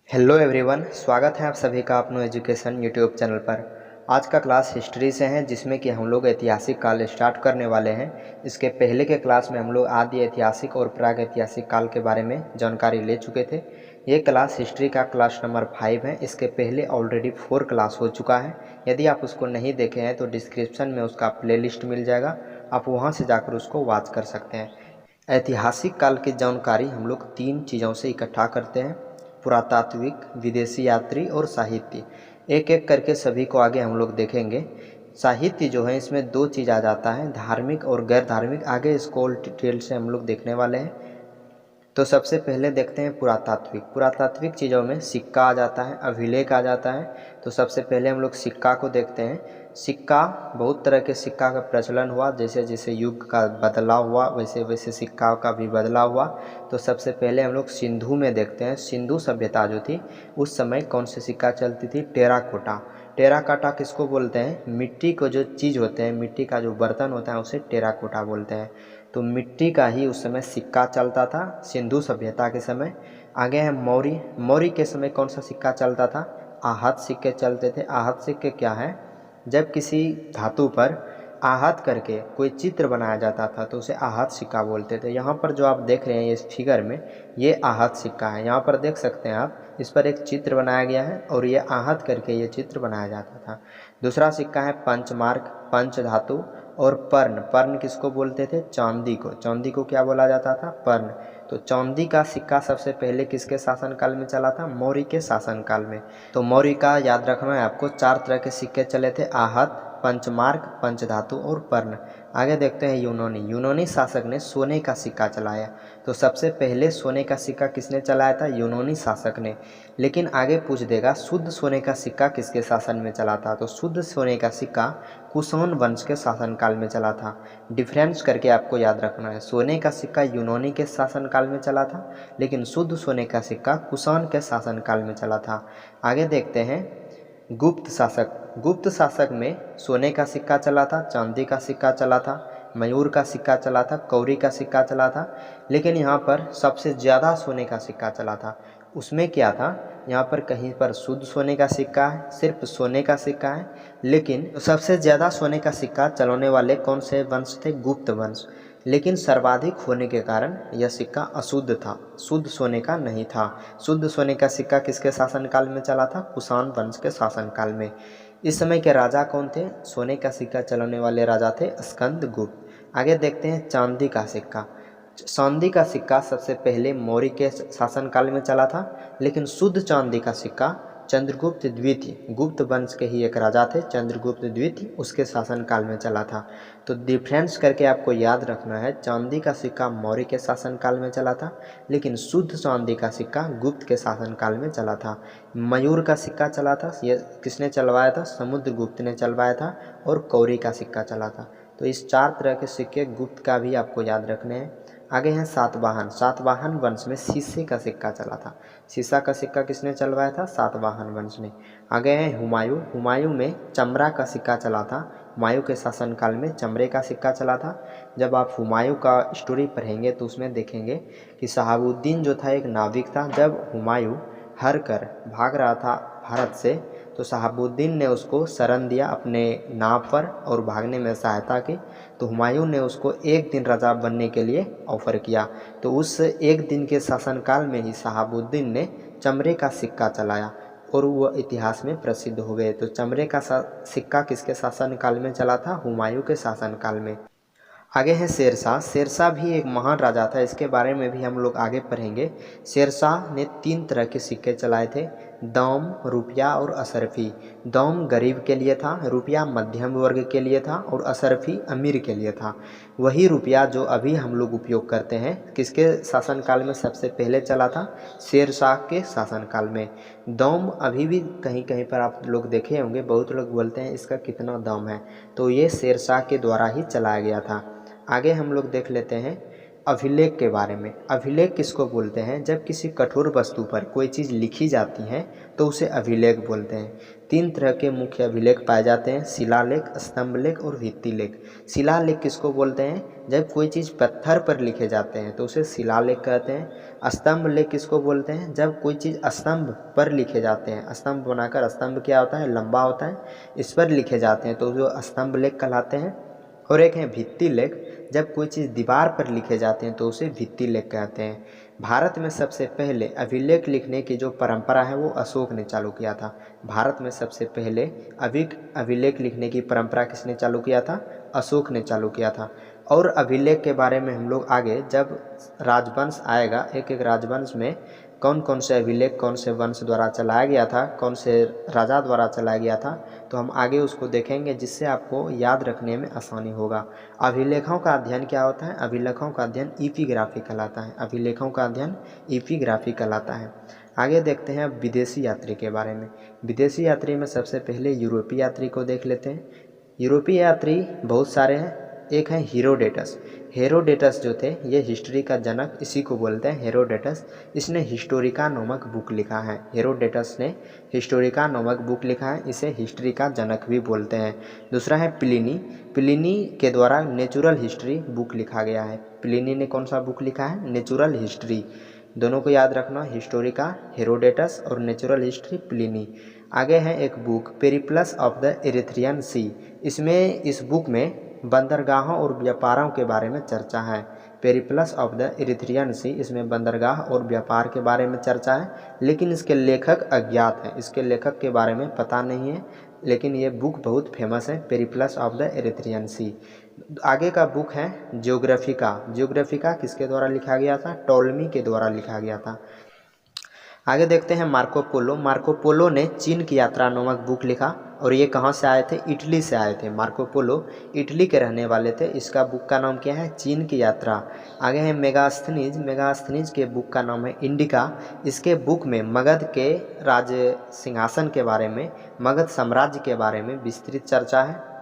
Hello everyone, स्वागत है आप सभी का अपनो एजुकेशन यूट्यूब चैनल पर। आज का क्लास हिस्ट्री से है, जिसमें कि हम लोग ऐतिहासिक काल स्टार्ट करने वाले हैं। इसके पहले के क्लास में हम लोग आदि ऐतिहासिक और प्राग ऐतिहासिक काल के बारे में जानकारी ले चुके थे। ये क्लास हिस्ट्री का क्लास नंबर 5 है। इसके पहले ऑलरेडी 4 क्लास हो चुका है। यदि आप उसको नहीं देखे हैं तो डिस्क्रिप्शन में उसका प्लेलिस्ट मिल जाएगा, आप वहाँ से जाकर उसको वॉच कर सकते हैं। ऐतिहासिक काल की जानकारी हम लोग 3 चीज़ों से इकट्ठा करते हैं: पुरातात्विक, विदेशी यात्री और साहित्य। एक एक करके सभी को आगे हम लोग देखेंगे। साहित्य जो है, इसमें 2 चीज़ आ जाता है, धार्मिक और गैर धार्मिक। आगे इसको और डिटेल से हम लोग देखने वाले हैं। तो सबसे पहले देखते हैं पुरातात्विक। पुरातात्विक चीज़ों में सिक्का आ जाता है, अभिलेख आ जाता है। तो सबसे पहले हम लोग सिक्का को देखते हैं। सिक्का, बहुत तरह के सिक्का का प्रचलन हुआ, जैसे जैसे युग का बदलाव हुआ वैसे वैसे सिक्का का भी बदलाव हुआ। तो सबसे पहले हम लोग सिंधु में देखते हैं। सिंधु सभ्यता जो थी, उस समय कौन सी सिक्का चलती थी? टेराकोटा। टेराकोटा किसको बोलते हैं? मिट्टी को जो चीज़ होते हैं, मिट्टी का जो बर्तन होता है, उसे टेराकोटा बोलते हैं। तो मिट्टी का ही उस समय सिक्का चलता था सिंधु सभ्यता के समय। आगे है मौर्य। मौर्य के समय कौन सा सिक्का चलता था? आहत सिक्के चलते थे। आहत सिक्के क्या है? जब किसी धातु पर आहत करके कोई चित्र बनाया जाता था तो उसे आहत सिक्का बोलते थे। यहाँ पर जो आप देख रहे हैं इस फिगर में, ये आहत सिक्का है। यहाँ पर देख सकते हैं आप, इस पर एक चित्र बनाया गया है और ये आहत करके ये चित्र बनाया जाता था। दूसरा सिक्का है पंचमार्क, पंच धातु। और पर्ण, पर्ण किसको बोलते थे? चांदी को। चांदी को क्या बोला जाता था? पर्ण। तो चांदी का सिक्का सबसे पहले किसके शासनकाल में चला था? मौर्य के शासनकाल में। तो मौर्य का याद रखना है आपको, 4 तरह के सिक्के चले थे: आहत, पंचमार्क, पंचधातु और पर्ण। आगे देखते हैं यूनानी। यूनानी शासक ने सोने का सिक्का चलाया। तो सबसे पहले सोने का सिक्का किसने चलाया था? यूनानी शासक ने। लेकिन आगे पूछ देगा शुद्ध सोने का सिक्का किसके शासन में चला था? तो शुद्ध सोने का सिक्का कुषाण वंश के शासनकाल में चला था। डिफरेंस करके आपको याद रखना है, सोने का सिक्का यूनानी के शासनकाल में चला था, लेकिन शुद्ध सोने का सिक्का कुषाण के शासनकाल में चला था। आगे देखते हैं गुप्त शासक। गुप्त शासक में सोने का सिक्का चला था, चांदी का सिक्का चला था, मयूर का सिक्का चला था, कौड़ी का सिक्का चला था। लेकिन यहाँ पर सबसे ज़्यादा सोने का सिक्का चला था। उसमें क्या था? यहाँ पर कहीं पर शुद्ध सोने का सिक्का है, सिर्फ सोने का सिक्का है। लेकिन सबसे ज़्यादा सोने का सिक्का चलाने वाले कौन से वंश थे? गुप्त वंश। लेकिन सर्वाधिक होने के कारण यह सिक्का अशुद्ध था, शुद्ध सोने का नहीं था। शुद्ध सोने का सिक्का किसके शासनकाल में चला था? कुषाण वंश के शासनकाल में। इस समय के राजा कौन थे? सोने का सिक्का चलाने वाले राजा थे स्कंदगुप्त। आगे देखते हैं चांदी का सिक्का। चांदी का सिक्का सबसे पहले मौर्य के शासनकाल में चला था, लेकिन शुद्ध चांदी का सिक्का चंद्रगुप्त द्वितीय, गुप्त वंश के ही एक राजा थे चंद्रगुप्त द्वितीय, उसके शासनकाल में चला था। तो डिफरेंस करके आपको याद रखना है, चांदी का सिक्का मौर्य के शासनकाल में चला था, लेकिन शुद्ध चांदी का सिक्का गुप्त के शासनकाल में चला था। मयूर का सिक्का चला था, ये किसने चलवाया था? समुद्रगुप्त ने चलवाया था। और कौड़ी का सिक्का चला था। तो इस 4 तरह के सिक्के गुप्त का भी आपको याद रखने हैं। आगे हैं सातवाहन। सातवाहन वंश में शीशे का सिक्का चला था। शीशा का सिक्का किसने चलवाया था? सातवाहन वंश ने। आगे हैं हुमायूं। हुमायूं में चमड़ा का सिक्का चला था। हुमायूं के शासनकाल में चमड़े का सिक्का चला था। जब आप हुमायूं का स्टोरी पढ़ेंगे तो उसमें देखेंगे कि शहाबुद्दीन जो था एक नाविक था। जब हुमायूं हार कर भाग रहा था भारत से, तो शहाबुद्दीन ने उसको शरण दिया अपने नाव पर और भागने में सहायता की। तो हुमायूं ने उसको 1 दिन राजा बनने के लिए ऑफर किया। तो उस 1 दिन के शासनकाल में ही शहाबुद्दीन ने चमड़े का सिक्का चलाया और वो इतिहास में प्रसिद्ध हो गए। तो चमड़े का सिक्का किसके शासनकाल में चला था? हुमायूं के शासनकाल में। आगे है शेरशाह। शेरशाह भी एक महान राजा था, इसके बारे में भी हम लोग आगे पढ़ेंगे। शेरशाह ने 3 तरह के सिक्के चलाए थे: दाम, रुपया और असरफी। दाम गरीब के लिए था, रुपया मध्यम वर्ग के लिए था और असरफी अमीर के लिए था। वही रुपया जो अभी हम लोग उपयोग करते हैं, किसके शासनकाल में सबसे पहले चला था? शेरशाह के शासनकाल में। दाम अभी भी कहीं कहीं पर आप लोग देखे होंगे, बहुत लोग बोलते हैं इसका कितना दाम है, तो ये शेरशाह के द्वारा ही चलाया गया था। आगे हम लोग देख लेते हैं अभिलेख के बारे में। अभिलेख किसको बोलते हैं? जब किसी कठोर वस्तु पर कोई चीज़ लिखी जाती है तो उसे अभिलेख बोलते हैं। 3 तरह के मुख्य अभिलेख पाए जाते हैं, शिलालेख, स्तंभलेख और भित्तिलेख। शिलालेख किसको बोलते हैं? जब कोई चीज़ पत्थर पर लिखे जाते हैं तो उसे शिलालेख कहते हैं। स्तंभलेख किसको बोलते हैं? जब कोई चीज़ स्तंभ पर लिखे जाते हैं, स्तंभ बनाकर, स्तंभ क्या होता है? लंबा होता है, इस पर लिखे जाते हैं तो जो स्तंभलेख कहलाते हैं। और एक है भित्तिलेख, जब कोई चीज़ दीवार पर लिखे जाते हैं तो उसे भित्तिलेख कहते हैं। भारत में सबसे पहले अभिलेख लिखने की जो परंपरा है वो अशोक ने चालू किया था। भारत में सबसे पहले अभिलेख लिखने की परंपरा किसने चालू किया था? अशोक ने चालू किया था। और अभिलेख के बारे में हम लोग आगे जब राजवंश आएगा, एक एक राजवंश में कौन कौन से अभिलेख कौन से वंश द्वारा चलाया गया था, कौन से राजा द्वारा चलाया गया था, तो हम आगे उसको देखेंगे, जिससे आपको याद रखने में आसानी होगा। अभिलेखों का अध्ययन क्या होता है? अभिलेखों का अध्ययन एपिग्राफी कहलाता है। अभिलेखों का अध्ययन एपिग्राफी कहलाता है। आगे देखते हैं विदेशी यात्री के बारे में। विदेशी यात्री में सबसे पहले यूरोपीय यात्री को देख लेते हैं। यूरोपीय यात्री बहुत सारे हैं। एक है हेरोडेटस। हेरोडेटस जो थे ये हिस्ट्री का जनक, इसी को बोलते हैं हेरोडेटस। इसने हिस्टोरिका नामक बुक लिखा है। हेरोडेटस ने हिस्टोरिका नामक बुक लिखा है, इसे हिस्ट्री का जनक भी बोलते हैं। दूसरा है प्लिनी। प्लिनी के द्वारा नेचुरल हिस्ट्री बुक लिखा गया है। प्लिनी ने कौन सा बुक लिखा है? Natural history. दोनों को याद रखना, हिस्टोरिका हेरोडेटस और नेचुरल हिस्ट्री प्लिनी। आगे है एक book Periplus of the Erythraean Sea. इस बुक में बंदरगाहों और व्यापारों के बारे में चर्चा है। पेरिप्लस ऑफ द इरिथ्रियन सी, इसमें बंदरगाह और व्यापार के बारे में चर्चा है, लेकिन इसके लेखक अज्ञात हैं। इसके लेखक के बारे में पता नहीं है, लेकिन ये बुक बहुत फेमस है, पेरिप्लस ऑफ द इरिथ्रियन सी। आगे का बुक है ज्योग्राफिका। ज्योग्राफिका किसके द्वारा लिखा गया था? टॉलमी के द्वारा लिखा गया था। आगे देखते हैं मार्को पोलो। मार्को पोलो ने चीन की यात्रा नामक बुक लिखा, और ये कहाँ से आए थे? इटली से आए थे। मार्को पोलो इटली के रहने वाले थे। इसका बुक का नाम क्या है? चीन की यात्रा। आगे है मेगास्थनीज। मेगास्थनीज के बुक का नाम है इंडिका। इसके बुक में मगध के राज सिंहासन के बारे में, मगध साम्राज्य के बारे में विस्तृत चर्चा है।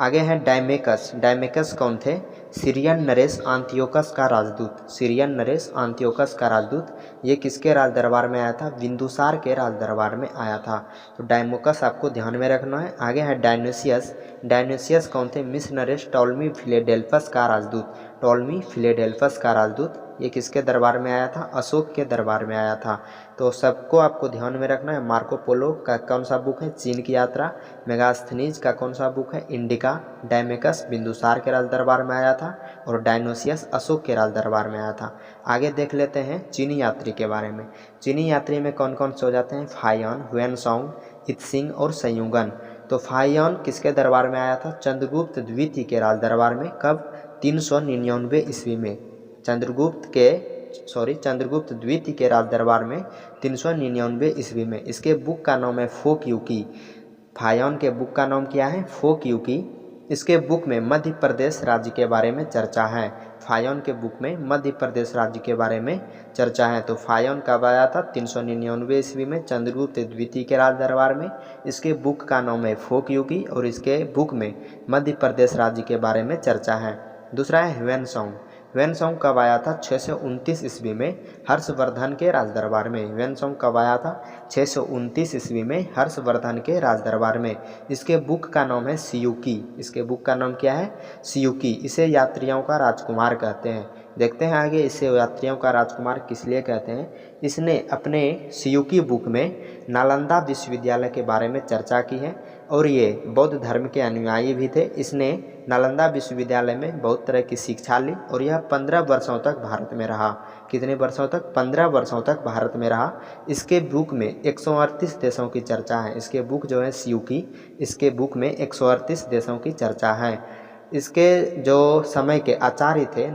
आगे हैं डायमेकस। डायमेकस कौन थे? सीरियन नरेश आंतियोकस का राजदूत। सीरियन नरेश आंतियोकस का राजदूत। ये किसके राज दरबार में आया था? बिंदुसार के राज दरबार में आया था। तो डायमोकस आपको ध्यान में रखना है। आगे है डायनोसियस। डायनोसियस कौन थे? मिस्र नरेश टॉलमी फिलेडेल्फस का राजदूत। टॉलमी फिलेडेल्फस का राजदूत। ये किसके दरबार में आया था? अशोक के दरबार में आया था। तो सबको आपको ध्यान में रखना है। मार्को पोलो का कौन सा बुक है? चीन की यात्रा। मेगास्थनीज का कौन सा बुक है? इंडिका। डायमेकस बिंदुसार के राज दरबार में आया था, और डायनोसियस अशोक के राज दरबार में आया था। आगे देख लेते हैं चीनी यात्री के बारे में। चीनी यात्री में कौन कौन से हो जाते हैं? फाहियान, हुएनसांग, इत्सिंग और संयुगन। तो फाहियान किसके दरबार में आया था? चंद्रगुप्त द्वितीय के राज दरबार में। कब? 399 ईस्वी में। चंद्रगुप्त द्वितीय के राज दरबार में 399 ईस्वी में। इसके बुक का नाम है फोक यूकी। फाहियान के बुक का नाम क्या है? फोक यूकी। इसके बुक में मध्य प्रदेश राज्य के बारे में चर्चा है। फाहियान के बुक में मध्य प्रदेश राज्य के बारे में चर्चा है। तो फाहियान कब आया था? 399 ईस्वी में, चंद्रगुप्त द्वितीय के राज दरबार में। इसके बुक का नाम है फोक यूकी, और इसके बुक में मध्य प्रदेश राज्य के बारे में चर्चा है। दूसरा है हुएनसांग। हुएनसांग कब आया था? 629 ईस्वी में, हर्षवर्धन के राज दरबार में। हुएनसांग कब आया था? 629 ईस्वी में, हर्षवर्धन के राज दरबार में। इसके बुक का नाम है सियूकी। इसके बुक का नाम क्या है? सियूकी। इसे यात्रियों का राजकुमार कहते हैं। देखते हैं आगे, इसे यात्रियों का राजकुमार किस लिए कहते हैं। इसने अपने सियूकी बुक में नालंदा विश्वविद्यालय के बारे में चर्चा की है, और ये बौद्ध धर्म के अनुयायी भी थे। इसने नालंदा विश्वविद्यालय में बहुत तरह की शिक्षा ली, और यह 15 वर्षों तक भारत में रहा। कितने वर्षों तक? 15 वर्षों तक भारत में रहा। इसके बुक में 138 देशों की चर्चा है। इसके बुक जो है सियूकी, इसके बुक में 138 देशों की चर्चा है। इसके जो समय के आचार्य थे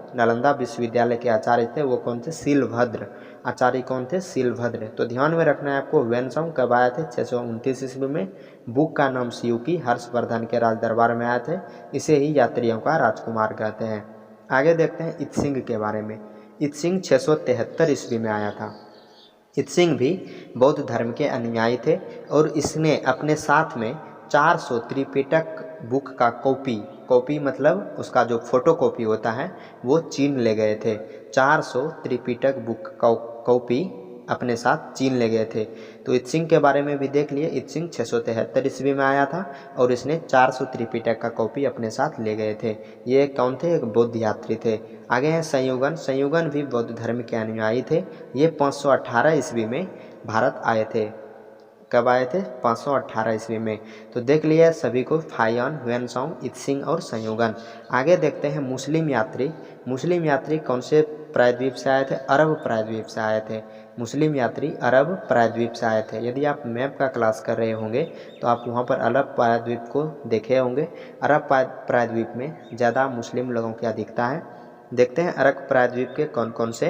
नालंदा विश्वविद्यालय के आचार्य थे, वो कौन थे? शीलभद्र। आचार्य कौन थे? शीलभद्र। तो ध्यान में रखना है आपको। हुएनसांग कब आए थे? 629 ईस्वी में। बुक का नाम सियूकी, हर्षवर्धन के राज दरबार में आए थे। इसे ही यात्रियों का राजकुमार कहते हैं। आगे देखते हैं इत्सिंग के बारे में। इत्सिंग 673 ईस्वी में आया था। इत्सिंग भी बौद्ध धर्म के अनुयायी थे, और इसने अपने साथ में 400 त्रिपिटक बुक का कॉपी कॉपी मतलब उसका जो फोटो कॉपी होता है वो चीन ले गए थे। 400 त्रिपिटक बुक कॉपी अपने साथ चीन ले गए थे। तो इत्सिंग के बारे में भी देख लिए, इत्सिंग 673 ईस्वी में आया था और इसने 400 त्रिपिटक का कॉपी अपने साथ ले गए थे। ये कौन थे? एक बौद्ध यात्री थे। आगे हैं संयुगन। संयुगन भी बौद्ध धर्म के अनुयायी थे। ये 518 ईस्वी में भारत आए थे। कब आए थे? 518 ईस्वी में। तो देख लिया सभी को, फायन, ह्वेनसांग, इत्सिंग और संयुगन। आगे देखते हैं मुस्लिम यात्री। मुस्लिम यात्री कौन से प्रायद्वीप से आए थे? अरब प्रायद्वीप से आए थे। मुस्लिम यात्री अरब प्रायद्वीप से आए थे। यदि आप मैप का क्लास कर रहे होंगे तो आप वहाँ पर अरब प्रायद्वीप को देखे होंगे। अरब प्रायद्वीप में ज़्यादा मुस्लिम लोगों की अधिकता है। देखते हैं अरब प्रायद्वीप के कौन कौन से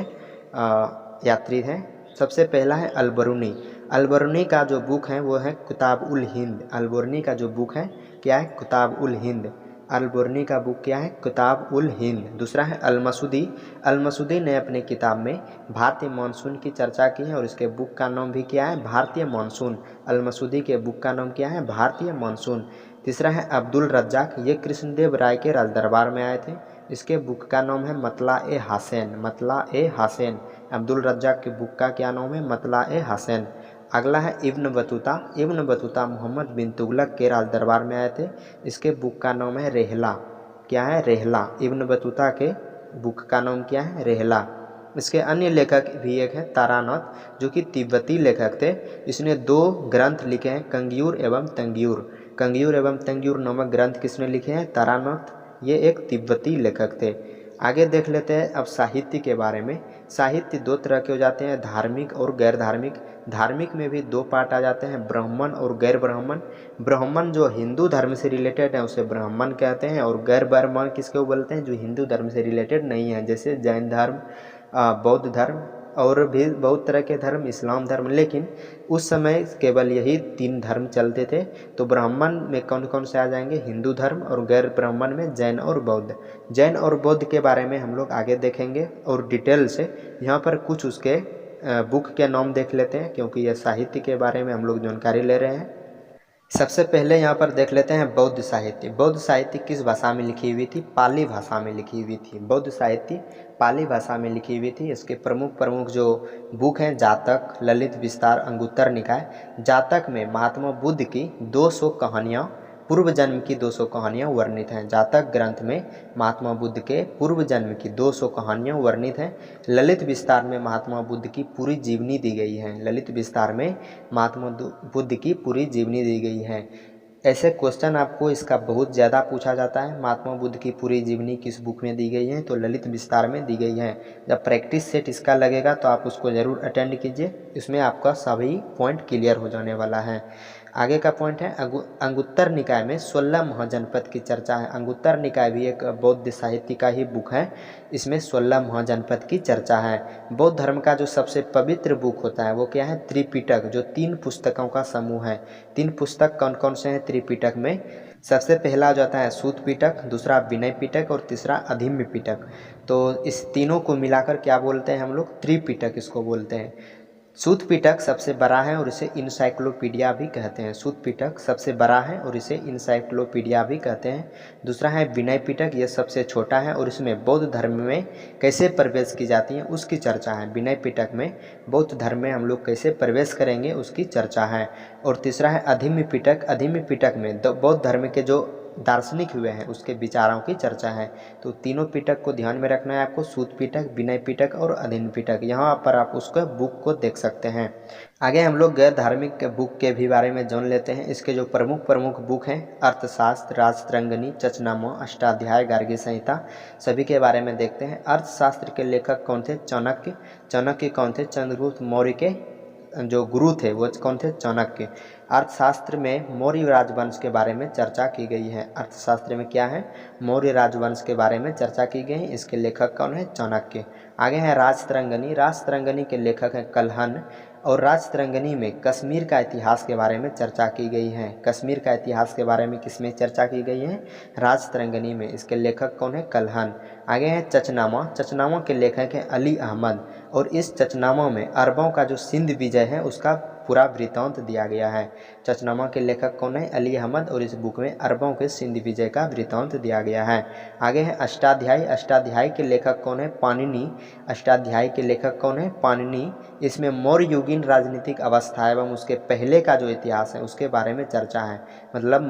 यात्री हैं। सबसे पहला है अलबरूनी। अलबरूनी का जो बुक है वो है किताब उल हिंद। अलबरूनी का जो बुक है क्या है? किताब उल हिंद। अलबरूनी का बुक क्या है? किताब उल हिंद। दूसरा है अलमसूदी। अलमसूदी ने अपने किताब में भारतीय मानसून की चर्चा की है और इसके बुक का नाम भी क्या है? भारतीय मानसून। अलमसूदी के बुक का नाम क्या है? भारतीय मानसून। तीसरा है अब्दुल रज्जाक। ये कृष्णदेव राय के राज दरबार में आए थे। इसके बुक का नाम है मतला ए हासेन। मतला ए हासेन। अब्दुल रज्जाक की बुक का क्या नाम है? मतला ए हासेन। अगला है Ibn Battuta. Ibn Battuta Muhammad bin Tughlaq के राज दरबार में आए थे। इसके बुक का नाम है रेहला। क्या है? रेहला। इब्न बतूता के बुक का नाम क्या है? रेहला। इसके अन्य लेखक भी एक है तारानाथ, जो कि तिब्बती लेखक थे। इसने 2 ग्रंथ लिखे हैं, कंगियूर एवं तंगियूर। कंगियूर एवं तंगियूर नामक ग्रंथ किसने लिखे हैं? तारानाथ। ये एक तिब्बती लेखक थे। आगे देख लेते हैं अब साहित्य के बारे में। साहित्य 2 तरह के हो जाते हैं, धार्मिक और गैर धार्मिक। धार्मिक में भी 2 पार्ट आ जाते हैं, ब्राह्मण और गैर ब्राह्मण। ब्राह्मण जो हिंदू धर्म से रिलेटेड है उसे ब्राह्मण कहते हैं, और गैर ब्राह्मण किसको बोलते हैं? जो हिंदू धर्म से रिलेटेड नहीं है, जैसे जैन धर्म, बौद्ध धर्म और भी बहुत तरह के धर्म, इस्लाम धर्म। लेकिन उस समय केवल यही 3 धर्म चलते थे। तो ब्राह्मण में कौन कौन से आ जाएंगे? हिंदू धर्म। और गैर ब्राह्मण में जैन और बौद्ध। जैन और बौद्ध के बारे में हम लोग आगे देखेंगे और डिटेल से। यहाँ पर कुछ उसके बुक के नाम देख लेते हैं, क्योंकि यह साहित्य के बारे में हम लोग जानकारी ले रहे हैं। सबसे पहले यहाँ पर देख लेते हैं बौद्ध साहित्य। बौद्ध साहित्य किस भाषा में लिखी हुई थी? पाली भाषा में लिखी हुई थी। बौद्ध साहित्य पाली भाषा में लिखी हुई थी। इसके प्रमुख प्रमुख जो बुक हैं, जातक, ललित विस्तार, अंगुत्तर निकाय। जातक में महात्मा बुद्ध की 200 कहानियाँ, पूर्व जन्म की 200 कहानियाँ वर्णित हैं। जातक ग्रंथ में महात्मा बुद्ध के पूर्व जन्म की 200 कहानियाँ वर्णित हैं। ललित विस्तार में महात्मा बुद्ध की पूरी जीवनी दी गई है। ललित विस्तार में महात्मा बुद्ध की पूरी जीवनी दी गई है। ऐसे क्वेश्चन आपको इसका बहुत ज़्यादा पूछा जाता है। महात्मा बुद्ध की पूरी जीवनी किस बुक में दी गई है? तो ललित विस्तार में दी गई है। जब प्रैक्टिस सेट इसका लगेगा तो आप उसको ज़रूर अटेंड कीजिए, इसमें आपका सभी पॉइंट क्लियर हो जाने वाला है। आगे का पॉइंट है अंगुत्तर निकाय में 16 महाजनपद की चर्चा है। अंगुत्तर निकाय भी एक बौद्ध साहित्य का ही बुक है। इसमें 16 महाजनपद की चर्चा है। बौद्ध धर्म का जो सबसे पवित्र बुक होता है वो क्या है? त्रिपिटक, जो 3 पुस्तकों का समूह है। 3 पुस्तक कौन कौन से हैं त्रिपिटक में? सबसे पहला हो जाता है सूत पिटक, दूसरा विनय पिटक और तीसरा अधिम्य पिटक। तो इस तीनों को मिलाकर क्या बोलते हैं हम लोग? त्रिपिटक इसको बोलते हैं। सूत पिटक सबसे बड़ा है और इसे इंसाइक्लोपीडिया भी कहते हैं। सूत पिटक सबसे बड़ा है और इसे इंसाइक्लोपीडिया भी कहते हैं। दूसरा है विनय पिटक, यह सबसे छोटा है और इसमें बौद्ध धर्म में कैसे प्रवेश की जाती है उसकी चर्चा है। विनय पिटक में बौद्ध धर्म में हम लोग कैसे प्रवेश करेंगे उसकी चर्चा है। और तीसरा है अधिम्य पिटक। अधिम्य पिटक में बौद्ध धर्म के जो दार्शनिक हुए हैं उसके विचारों की चर्चा है। तो तीनों पिटक को ध्यान में रखना है आपको, सूत पिटक, विनय पिटक और अधिम्य पिटक। यहाँ पर आप उसको बुक को देख सकते हैं। आगे हम लोग गैर धार्मिक बुक के भी बारे में जान लेते हैं। इसके जो प्रमुख प्रमुख बुक हैं, अर्थशास्त्र, राजतरंगिणी, चचनामा, अष्टाध्याय, गार्गी संहिता, सभी के बारे में देखते हैं। अर्थशास्त्र के लेखक कौन थे? चाणक्य। चाणक्य कौन थे? चंद्रगुप्त मौर्य के जो गुरु थे वो कौन थे? चाणक्य। अर्थशास्त्र में मौर्य राजवंश के बारे में चर्चा की गई है। अर्थशास्त्र में क्या है? मौर्य राजवंश के बारे में चर्चा की गई है। इसके लेखक कौन है? चाणक्य। आगे है राजतरंगिणी। राजतरंगिणी के लेखक हैं कल्हण। और राजतरंगिणी में कश्मीर का इतिहास के बारे में चर्चा की गई है। कश्मीर का इतिहास के बारे में किसमें चर्चा की गई है? राजतरंगिणी में। इसके लेखक कौन है? कल्हण। आगे है चचनामा। चचनामा के लेखक हैं अली अहमद। और इस चचनामा में अरबों का जो सिंध विजय है उसका पूरा वृत्तांत दिया गया है। चचनामा के लेखक कौन है? अली अहमद, और इस बुक में अरबों के सिंध विजय का वृत्तांत दिया गया है। आगे है अष्टाध्यायी। अष्टाध्यायी के लेखक कौन है? पाणिनि। अष्टाध्यायी के लेखक कौन है? पाणिनि। इसमें मौर्य युगीन राजनीतिक अवस्था एवं उसके पहले का जो इतिहास है उसके बारे में चर्चा है। मतलब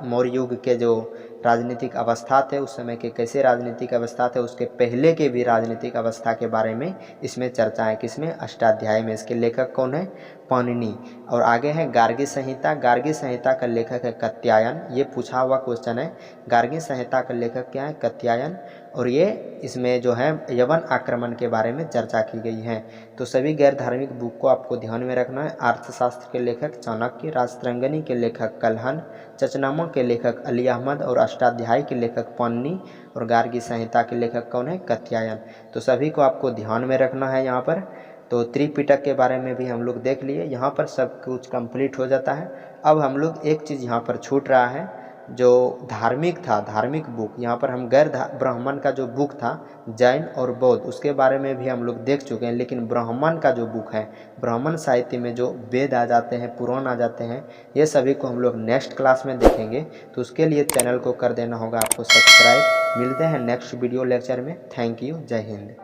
मौर्य युग के जो राजनीतिक अवस्था थे उस समय के कैसे राजनीतिक अवस्था थे, उसके पहले के भी राजनीतिक अवस्था के बारे में इसमें चर्चा है। किसमें? अष्टाध्याय में। इसके लेखक कौन है? पाणिनि। और आगे है गार्गी संहिता। गार्गी संहिता का लेखक है कात्यायन। ये पूछा हुआ क्वेश्चन है। गार्गी संहिता का लेखक क्या है? कात्यायन। और ये इसमें जो है यवन आक्रमण के बारे में चर्चा की गई है। तो सभी गैर धार्मिक बुक को आपको ध्यान में रखना है। अर्थशास्त्र के लेखक चाणक्य, राजतरंगिणी के लेखक कल्हण, चचनामा के लेखक अली अहमद और अष्टाध्यायी के लेखक पाणिनि और गार्गी संहिता के लेखक कौन है? कात्यायन। तो सभी को आपको ध्यान में रखना है यहाँ पर। तो त्रिपिटक के बारे में भी हम लोग देख लिए। यहाँ पर सब कुछ कंप्लीट हो जाता है। अब हम लोग एक चीज़ यहाँ पर छूट रहा है, जो धार्मिक था, धार्मिक बुक। यहाँ पर हम गैर ब्राह्मण का जो बुक था जैन और बौद्ध, उसके बारे में भी हम लोग देख चुके हैं। लेकिन ब्राह्मण का जो बुक है, ब्राह्मण साहित्य में जो वेद आ जाते हैं, पुराण आ जाते हैं, ये सभी को हम लोग नेक्स्ट क्लास में देखेंगे। तो उसके लिए चैनल को कर देना होगा आपको सब्सक्राइब। मिलते हैं नेक्स्ट वीडियो लेक्चर में। Thank you. जय हिंद।